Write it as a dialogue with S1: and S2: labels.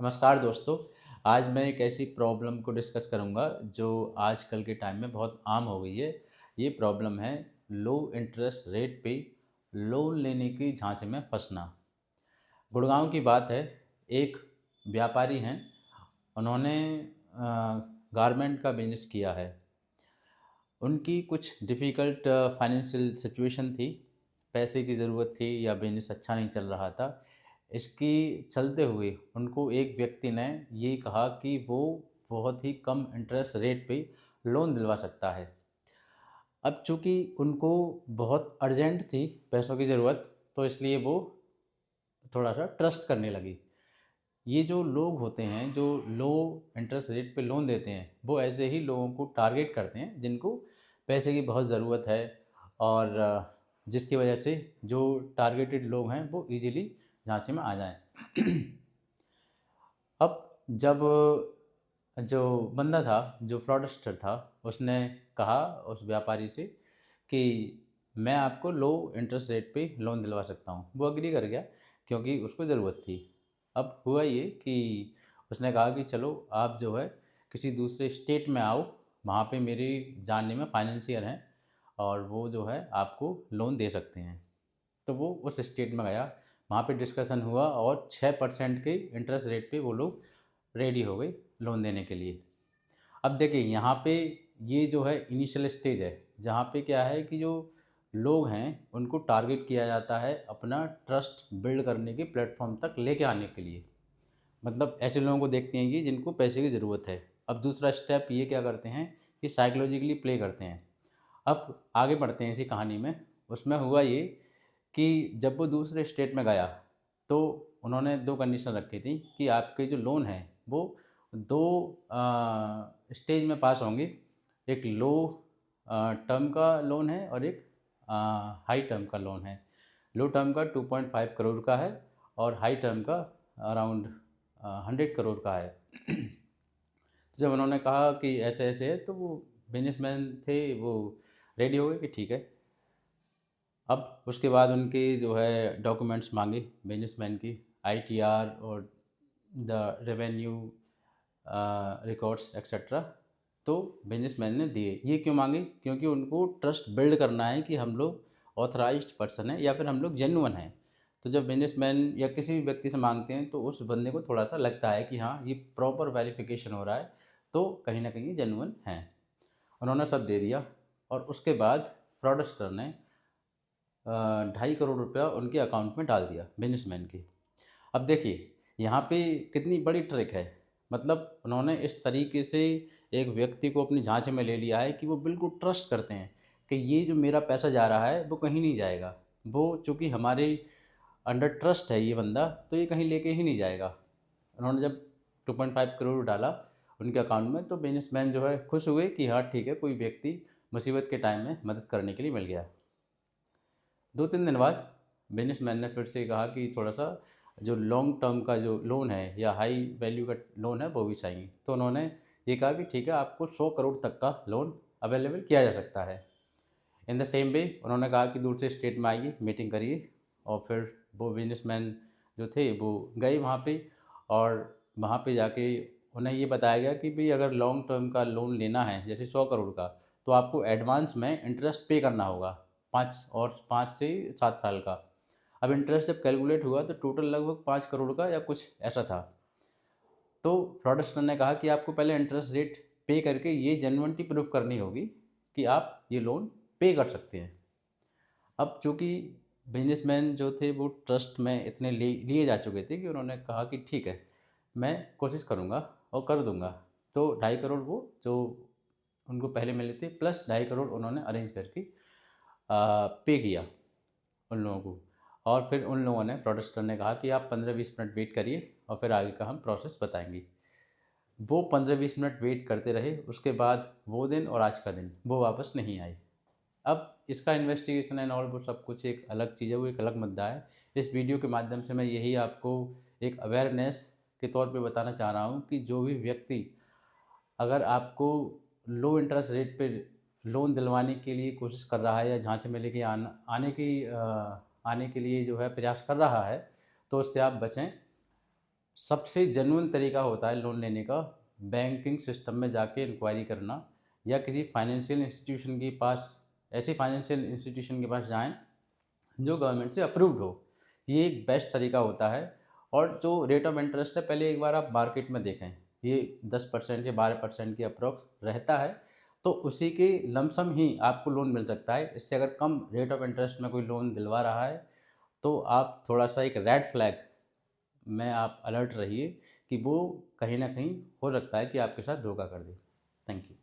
S1: नमस्कार दोस्तों। आज मैं एक ऐसी प्रॉब्लम को डिस्कस करूंगा जो आजकल के टाइम में बहुत आम हो गई है। ये प्रॉब्लम है लो इंटरेस्ट रेट पे लोन लेने की झांसे में फंसना। गुड़गांव की बात है। एक व्यापारी हैं, उन्होंने गारमेंट का बिजनेस किया है। उनकी कुछ डिफ़िकल्ट फाइनेंशियल सिचुएशन थी, पैसे की ज़रूरत थी या बिज़नेस अच्छा नहीं चल रहा था। इसकी चलते हुए उनको एक व्यक्ति ने ये कहा कि वो बहुत ही कम इंटरेस्ट रेट पे लोन दिलवा सकता है। अब चूँकि उनको बहुत अर्जेंट थी पैसों की ज़रूरत, तो इसलिए वो थोड़ा-सा ट्रस्ट करने लगी। ये जो लोग होते हैं, जो लो इंटरेस्ट रेट पे लोन देते हैं, वो ऐसे ही लोगों को टारगेट करते हैं जिनको पैसे की बहुत ज़रूरत है और जिसकी वजह से जो टारगेटेड लोग हैं वो ईज़िली झांसे में आ जाएँ। अब जब जो बंदा था, जो फ्रॉडस्टर था, उसने कहा उस व्यापारी से कि मैं आपको लो इंटरेस्ट रेट पे लोन दिलवा सकता हूँ। वो एग्री कर गया क्योंकि उसको ज़रूरत थी। अब हुआ ये कि उसने कहा कि चलो आप जो है किसी दूसरे स्टेट में आओ, वहाँ पे मेरे जानने में फाइनेंसियर हैं और वो जो है आपको लोन दे सकते हैं। तो वो उस स्टेट में गया, वहाँ पे डिस्कशन हुआ और 6% के इंटरेस्ट रेट पे वो लोग रेडी हो गए लोन देने के लिए। अब देखिए यहाँ पे ये जो है इनिशियल स्टेज है, जहाँ पे क्या है कि जो लोग हैं उनको टारगेट किया जाता है अपना ट्रस्ट बिल्ड करने के प्लेटफॉर्म तक लेके आने के लिए। मतलब ऐसे लोगों को देखते हैं कि जिनको पैसे की ज़रूरत है। अब दूसरा स्टेप ये क्या करते हैं कि साइकोलॉजिकली प्ले करते हैं। अब आगे बढ़ते हैं इसी कहानी में। उसमें हुआ ये कि जब वो दूसरे स्टेट में गया, तो उन्होंने 2 कंडीशन रखी थी कि आपके जो लोन है वो 2 स्टेज में पास होंगे। एक लो टर्म का लोन है और एक हाई टर्म का लोन है। लो टर्म का 2.5 करोड़ का है और हाई टर्म का अराउंड 100 करोड़ का है। तो जब उन्होंने कहा कि ऐसे-ऐसे है, तो वो बिज़नेसमैन थे, वो रेडी हो गए कि ठीक है। अब उसके बाद उनके जो है डॉक्यूमेंट्स माँगे बिज़नेसमैन की, आईटीआर और द रेवेन्यू रिकॉर्ड्स एक्सेट्रा। तो बिज़नेसमैन ने दिए। ये क्यों माँगे? क्योंकि उनको ट्रस्ट बिल्ड करना है कि हम लोग ऑथराइज़्ड पर्सन हैं या फिर हम लोग जेन्युइन हैं। तो जब बिज़नेसमैन या किसी भी व्यक्ति से माँगते हैं तो उस बंदे को थोड़ा-सा लगता है कि हाँ, ये प्रॉपर वेरिफ़िकेशन हो रहा है, तो कहीं न कहीं जेन्युइन हैं। उन्होंने सब दे दिया और उसके बाद फ्रॉडस्टर ने 2.5 करोड़ रुपया उनके अकाउंट में डाल दिया बिज़नेसमैन के। अब देखिए, यहाँ पे कितनी बड़ी ट्रिक है। मतलब उन्होंने इस तरीके से एक व्यक्ति को अपनी झांसे में ले लिया है कि वो बिल्कुल ट्रस्ट करते हैं कि ये जो मेरा पैसा जा रहा है, वो कहीं नहीं जाएगा। वो चूँकि हमारे अंडर ट्रस्ट है ये बंदा, तो ये कहीं लेके ही नहीं जाएगा। उन्होंने जब 2.5 करोड़ डाला उनके अकाउंट में, तो बिज़नेसमैन जो है खुश हुए कि हाँ, ठीक है, कोई व्यक्ति मुसीबत के टाइम में मदद करने के लिए मिल गया। 2-3 दिन बाद बिज़नेसमैन ने फिर से कहा कि थोड़ा-सा जो लॉन्ग टर्म का जो लोन है या हाई वैल्यू का लोन है वो भी चाहिए। तो उन्होंने ये कहा कि ठीक है, आपको 100 करोड़ तक का लोन अवेलेबल किया जा सकता है। इन द सेम वे उन्होंने कहा कि दूसरे स्टेट में आइए, मीटिंग करिए और फिर वो बिज़नेसमैन जो थे वो गए वहाँ पे और वहाँ पे जाके उन्हें ये बताया गया कि भई अगर लॉन्ग टर्म का लोन लेना है जैसे 100 करोड़ का, तो आपको एडवांस में इंटरेस्ट पे करना होगा 5 से 7 साल का। अब इंटरेस्ट जब कैलकुलेट हुआ तो टोटल लगभग 5 करोड़ का या कुछ ऐसा था। तो फ्रॉडस्टर ने कहा कि आपको पहले इंटरेस्ट रेट पे करके ये जेन्युइनिटी प्रूव करनी होगी कि आप ये लोन पे कर सकते हैं। अब चूँकि बिज़नेसमैन जो थे वो ट्रस्ट में इतने लिए जा चुके थे कि उन्होंने कहा कि ठीक है, मैं कोशिश करूँगा और कर दूँगा। तो 2.5 करोड़ वो जो उनको पहले मिले थे प्लस 2.5 करोड़ उन्होंने अरेंज करके पे किया उन लोगों को। और फिर उन लोगों ने फ्रॉडस्टर ने कहा कि आप 15-20 मिनट वेट करिए और फिर आगे का हम प्रोसेस बताएँगे। वो 15-20 मिनट वेट करते रहे, उसके बाद वो दिन और आज का दिन वो वापस नहीं आई। अब इसका इन्वेस्टिगेशन एंड ऑल वो सब कुछ एक अलग चीज़ है, वो एक अलग मुद्दा है। इस वीडियो के माध्यम से मैं यही आपको एक अवेयरनेस के तौर पे बताना चाह रहा हूँ कि जो भी व्यक्ति अगर आपको लो इंटरेस्ट रेट पे लोन दिलवाने के लिए कोशिश कर रहा है या झांसे में लेके आने के लिए जो है प्रयास कर रहा है, तो उससे आप बचें। सबसे जेन्युइन तरीका होता है लोन लेने का बैंकिंग सिस्टम में जाके इंक्वायरी करना, या किसी फाइनेंशियल इंस्टीट्यूशन के पास, ऐसे फाइनेंशियल इंस्टीट्यूशन के पास जाएं जो गवर्नमेंट से अप्रूव्ड हो। ये एक बेस्ट तरीका होता है। और जो रेट ऑफ इंटरेस्ट है, पहले एक बार आप मार्केट में देखें, ये 10% या 12% की अप्रोक्स रहता है, तो उसी के लमसम ही आपको लोन मिल सकता है। इससे अगर कम रेट ऑफ इंटरेस्ट में कोई लोन दिलवा रहा है तो आप थोड़ा सा एक रेड फ्लैग में आप अलर्ट रहिए कि वो कहीं ना कहीं हो सकता है कि आपके साथ धोखा कर दे। Thank you.